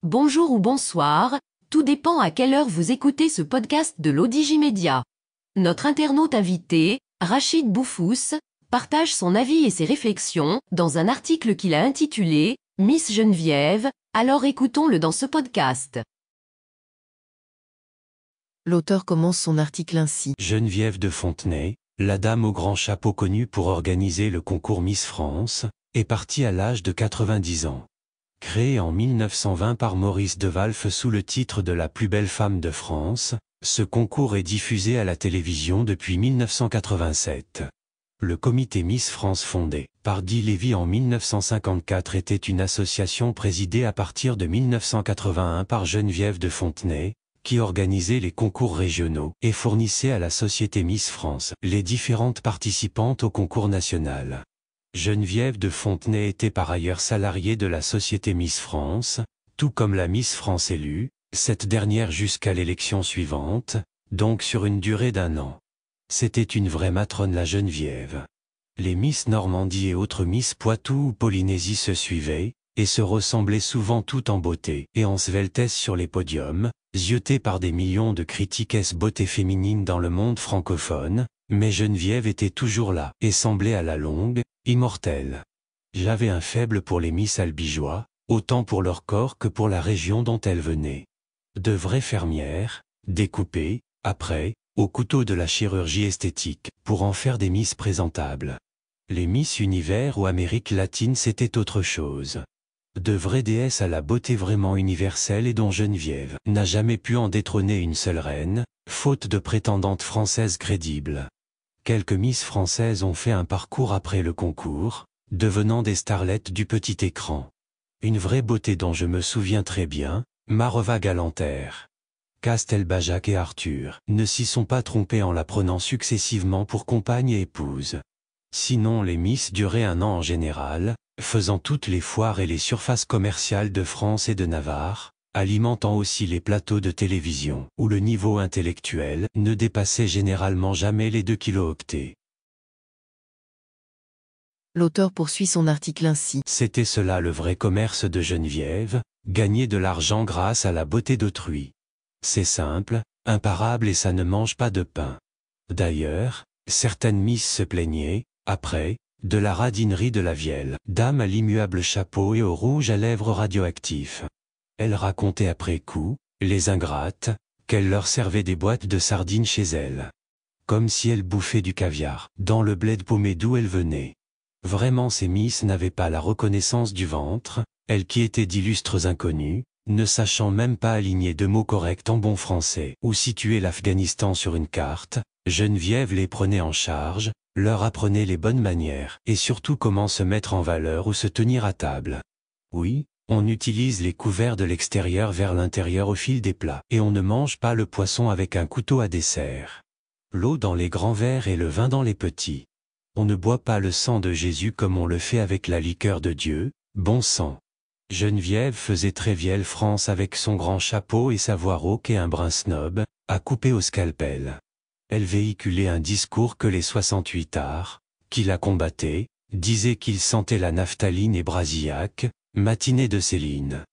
Bonjour ou bonsoir, tout dépend à quelle heure vous écoutez ce podcast de l'Odigimédia. Notre internaute invité, Rachid Boufous, partage son avis et ses réflexions dans un article qu'il a intitulé « Miss Geneviève », alors écoutons-le dans ce podcast. L'auteur commence son article ainsi. Geneviève de Fontenay, la dame au grand chapeau connue pour organiser le concours Miss France, est partie à l'âge de 90 ans. Créé en 1920 par Maurice de Walff sous le titre de la plus belle femme de France, ce concours est diffusé à la télévision depuis 1987. Le comité Miss France fondé par Guy Lévy en 1954 était une association présidée à partir de 1981 par Geneviève de Fontenay, qui organisait les concours régionaux et fournissait à la société Miss France les différentes participantes au concours national. Geneviève de Fontenay était par ailleurs salariée de la société Miss France, tout comme la Miss France élue, cette dernière jusqu'à l'élection suivante, donc sur une durée d'1 an. C'était une vraie matrone la Geneviève. Les Miss Normandie et autres Miss Poitou ou Polynésie se suivaient, et se ressemblaient souvent toutes en beauté et en sveltesse sur les podiums, zioutées par des millions de critiques beauté féminine dans le monde francophone, mais Geneviève était toujours là, et semblait à la longue, immortelle. J'avais un faible pour les Miss albigeois, autant pour leur corps que pour la région dont elles venaient. De vraies fermières, découpées, après, au couteau de la chirurgie esthétique, pour en faire des Miss présentables. Les Miss Univers ou Amérique latine c'était autre chose. De vraies déesses à la beauté vraiment universelle et dont Geneviève n'a jamais pu en détrôner une seule reine, faute de prétendantes françaises crédibles. Quelques Miss françaises ont fait un parcours après le concours, devenant des starlettes du petit écran. Une vraie beauté dont je me souviens très bien, Mareva Galanter. Castelbajac et Arthur ne s'y sont pas trompés en la prenant successivement pour compagne et épouse. Sinon les Miss duraient 1 an en général, faisant toutes les foires et les surfaces commerciales de France et de Navarre, alimentant aussi les plateaux de télévision, où le niveau intellectuel ne dépassait généralement jamais les 2 kilo-octets. L'auteur poursuit son article ainsi. C'était cela le vrai commerce de Geneviève, gagner de l'argent grâce à la beauté d'autrui. C'est simple, imparable et ça ne mange pas de pain. D'ailleurs, certaines Miss se plaignaient, après, de la radinerie de la vieille dame à l'immuable chapeau et au rouge à lèvres radioactif. Elle racontait après coup, les ingrates, qu'elle leur servait des boîtes de sardines chez elle. Comme si elle bouffait du caviar, dans le bled paumé d'où elle venait. Vraiment ces Miss n'avaient pas la reconnaissance du ventre, elles qui étaient d'illustres inconnus, ne sachant même pas aligner 2 mots corrects en bon français ou situer l'Afghanistan sur une carte. Geneviève les prenait en charge, leur apprenait les bonnes manières et surtout comment se mettre en valeur ou se tenir à table. Oui, on utilise les couverts de l'extérieur vers l'intérieur au fil des plats et on ne mange pas le poisson avec un couteau à dessert. L'eau dans les grands verres et le vin dans les petits. On ne boit pas le sang de Jésus comme on le fait avec la liqueur de Dieu, bon sang. Geneviève faisait très vieille France avec son grand chapeau et sa voix rauque et un brin snob, à couper au scalpel. Elle véhiculait un discours que les 68 arts, qui la combattaient, disaient qu'ils sentaient la naphtaline et Brasillac, matinée de Céline.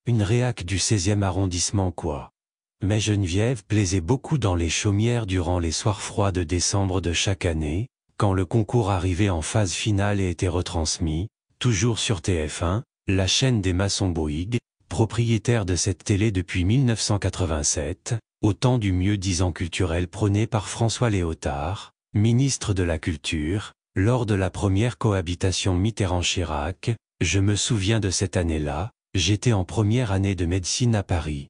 Une réac du 16e arrondissement quoi. Mais Geneviève plaisait beaucoup dans les chaumières durant les soirs froids de décembre de chaque année, quand le concours arrivait en phase finale et était retransmis, toujours sur TF1, la chaîne des maçons Bouygues, propriétaire de cette télé depuis 1987, au temps du mieux-disant culturel prôné par François Léotard, ministre de la Culture, lors de la première cohabitation Mitterrand-Chirac. Je me souviens de cette année-là, j'étais en première année de médecine à Paris.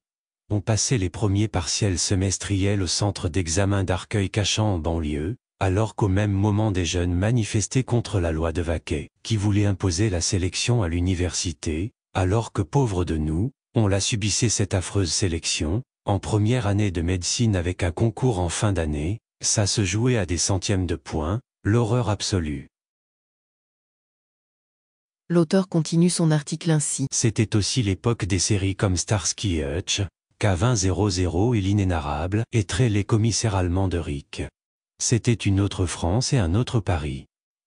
On passait les premiers partiels semestriels au centre d'examen d'Arcueil-Cachan en banlieue, alors qu'au même moment des jeunes manifestaient contre la loi de Vaquet, qui voulait imposer la sélection à l'université, alors que pauvres de nous, on la subissait cette affreuse sélection, en première année de médecine avec un concours en fin d'année, ça se jouait à des centièmes de points, l'horreur absolue. L'auteur continue son article ainsi. C'était aussi l'époque des séries comme Starsky et Hutch, K2000 et l'Inénarrable, et Trey les commissaires allemands de Rick. C'était une autre France et un autre Paris.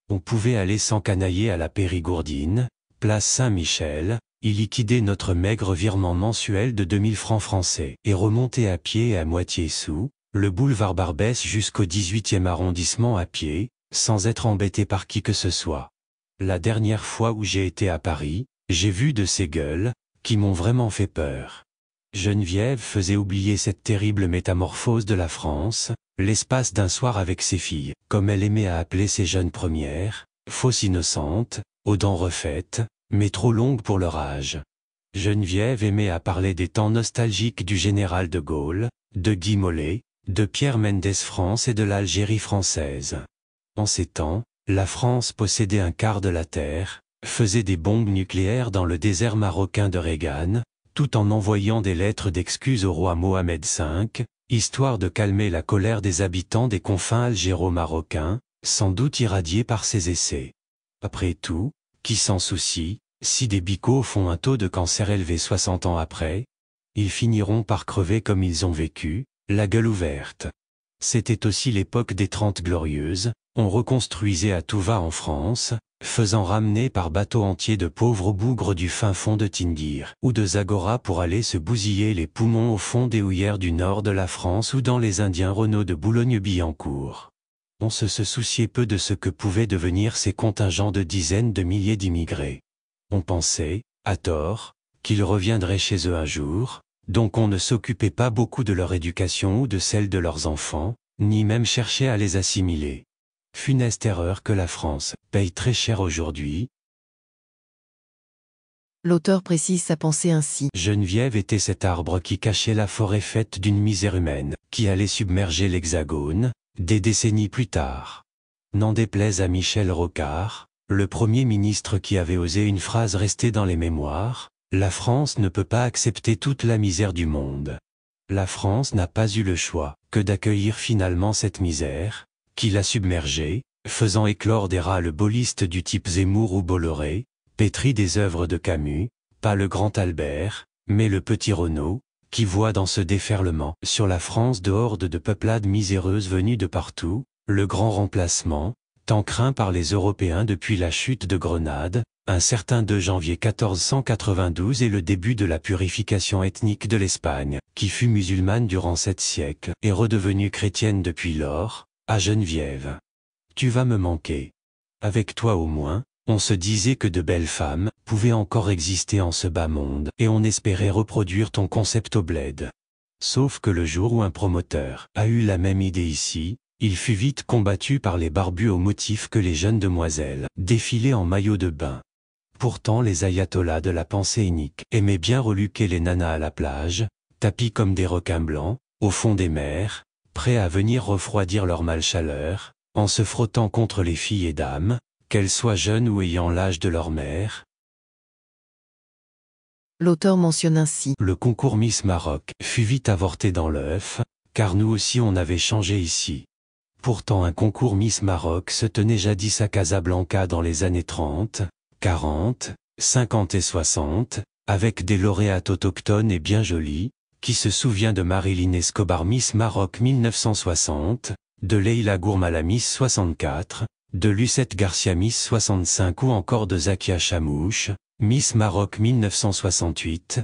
On pouvait aller s'encanailler à la Périgourdine, place Saint-Michel, y liquider notre maigre virement mensuel de 2000 francs français et remonter à pied et à moitié sous, le boulevard Barbès jusqu'au 18e arrondissement à pied, sans être embêté par qui que ce soit. La dernière fois où j'ai été à Paris, j'ai vu de ces gueules, qui m'ont vraiment fait peur. Geneviève faisait oublier cette terrible métamorphose de la France, l'espace d'un soir avec ses filles, comme elle aimait à appeler ses jeunes premières, fausses innocentes, aux dents refaites, mais trop longues pour leur âge. Geneviève aimait à parler des temps nostalgiques du général de Gaulle, de Guy Mollet, de Pierre Mendès France et de l'Algérie française. En ces temps, la France possédait un quart de la terre, faisait des bombes nucléaires dans le désert marocain de Reggane, tout en envoyant des lettres d'excuses au roi Mohamed V, histoire de calmer la colère des habitants des confins algéro-marocains, sans doute irradiés par ces essais. Après tout, qui s'en soucie, si des bicots font un taux de cancer élevé 60 ans après, ils finiront par crever comme ils ont vécu, la gueule ouverte. C'était aussi l'époque des 30 Glorieuses, on reconstruisait à tout va en France, faisant ramener par bateau entier de pauvres bougres du fin fond de Tindir ou de Zagora pour aller se bousiller les poumons au fond des houillères du nord de la France ou dans les Indiens Renaud de Boulogne-Billancourt. On se souciait peu de ce que pouvaient devenir ces contingents de dizaines de milliers d'immigrés. On pensait, à tort, qu'ils reviendraient chez eux un jour, donc on ne s'occupait pas beaucoup de leur éducation ou de celle de leurs enfants, ni même cherchait à les assimiler. Funeste erreur que la France paye très cher aujourd'hui. L'auteur précise sa pensée ainsi. Geneviève était cet arbre qui cachait la forêt faite d'une misère humaine, qui allait submerger l'Hexagone, des décennies plus tard. N'en déplaise à Michel Rocard, le Premier ministre qui avait osé une phrase restée dans les mémoires, « La France ne peut pas accepter toute la misère du monde ». La France n'a pas eu le choix que d'accueillir finalement cette misère, qui l'a submergée, faisant éclore des ras-le-ballistes du type Zemmour ou Bolloré, pétri des œuvres de Camus, pas le grand Albert, mais le petit Renaud, qui voit dans ce déferlement sur la France de hordes de peuplades miséreuses venues de partout, le grand remplacement, tant craint par les Européens depuis la chute de Grenade, un certain 2 janvier 1492 et le début de la purification ethnique de l'Espagne, qui fut musulmane durant 7 siècles et redevenue chrétienne depuis lors, à Geneviève. Tu vas me manquer. Avec toi au moins, on se disait que de belles femmes pouvaient encore exister en ce bas monde et on espérait reproduire ton concept au bled. Sauf que le jour où un promoteur a eu la même idée ici, il fut vite combattu par les barbus au motif que les jeunes demoiselles défilaient en maillot de bain. Pourtant les ayatollahs de la pensée unique aimaient bien reluquer les nanas à la plage, tapis comme des requins blancs, au fond des mers, prêts à venir refroidir leur malchaleur, en se frottant contre les filles et dames, qu'elles soient jeunes ou ayant l'âge de leur mère. L'auteur mentionne ainsi. Le concours Miss Maroc fut vite avorté dans l'œuf, car nous aussi on avait changé ici. Pourtant un concours Miss Maroc se tenait jadis à Casablanca dans les années 30, 40, 50 et 60, avec des lauréates autochtones et bien jolies. Qui se souvient de Marilyn Escobar Miss Maroc 1960, de Leila Gourmala Miss 64, de Lucette Garcia Miss 65 ou encore de Zakia Chamouche, Miss Maroc 1968.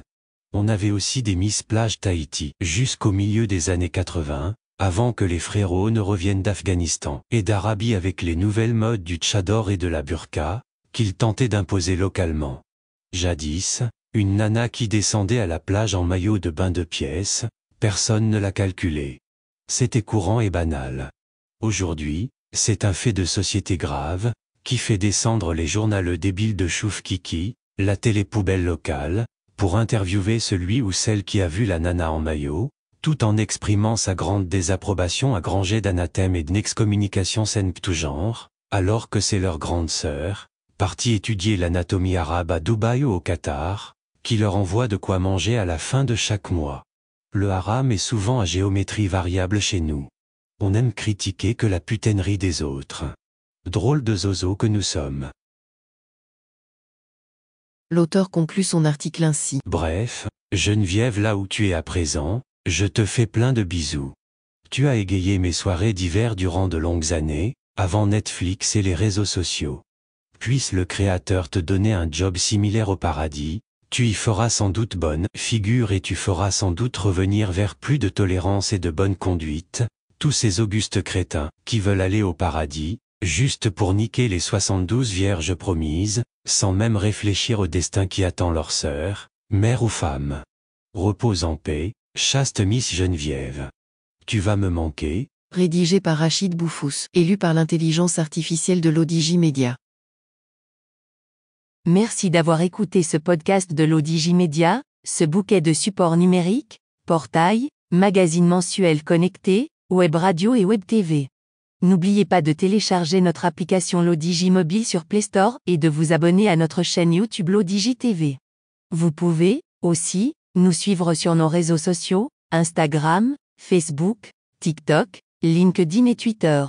On avait aussi des Miss Plage Tahiti jusqu'au milieu des années 80, avant que les frérots ne reviennent d'Afghanistan et d'Arabie avec les nouvelles modes du tchador et de la burqa, qu'ils tentaient d'imposer localement. Jadis, une nana qui descendait à la plage en maillot de bain de pièces, personne ne la calculait. C'était courant et banal. Aujourd'hui, c'est un fait de société grave, qui fait descendre les journaleux débiles de Chouf Kiki, la télé-poubelle locale, pour interviewer celui ou celle qui a vu la nana en maillot, tout en exprimant sa grande désapprobation à grand jet d'anathème et d'excommunication saine tout genre, alors que c'est leur grande sœur, partie étudier l'anatomie arabe à Dubaï ou au Qatar, qui leur envoie de quoi manger à la fin de chaque mois. Le haram est souvent à géométrie variable chez nous. On aime critiquer que la putainerie des autres. Drôle de zozo que nous sommes. L'auteur conclut son article ainsi. Bref, Geneviève, là où tu es à présent, je te fais plein de bisous. Tu as égayé mes soirées d'hiver durant de longues années, avant Netflix et les réseaux sociaux. Puisse le Créateur te donner un job similaire au paradis, Tu y feras sans doute bonne figure et tu feras sans doute revenir vers plus de tolérance et de bonne conduite, tous ces augustes crétins, qui veulent aller au paradis, juste pour niquer les 72 vierges promises, sans même réfléchir au destin qui attend leur sœur, mère ou femme. Repose en paix, chaste Miss Geneviève. Tu vas me manquer. Rédigé par Rachid Boufous, élu par l'intelligence artificielle de l'ODJ Media. Merci d'avoir écouté ce podcast de l'ODJ Media, ce bouquet de supports numériques, portail, magazine mensuel connecté, web radio et web TV. N'oubliez pas de télécharger notre application l'ODJ Mobile sur Play Store et de vous abonner à notre chaîne YouTube l'ODJ TV. Vous pouvez, aussi, nous suivre sur nos réseaux sociaux, Instagram, Facebook, TikTok, LinkedIn et Twitter.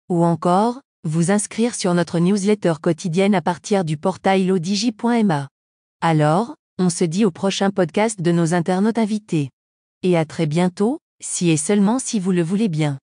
Ou encore, vous inscrire sur notre newsletter quotidienne à partir du portail lodj.ma. Alors, on se dit au prochain podcast de nos internautes invités. Et à très bientôt, si et seulement si vous le voulez bien.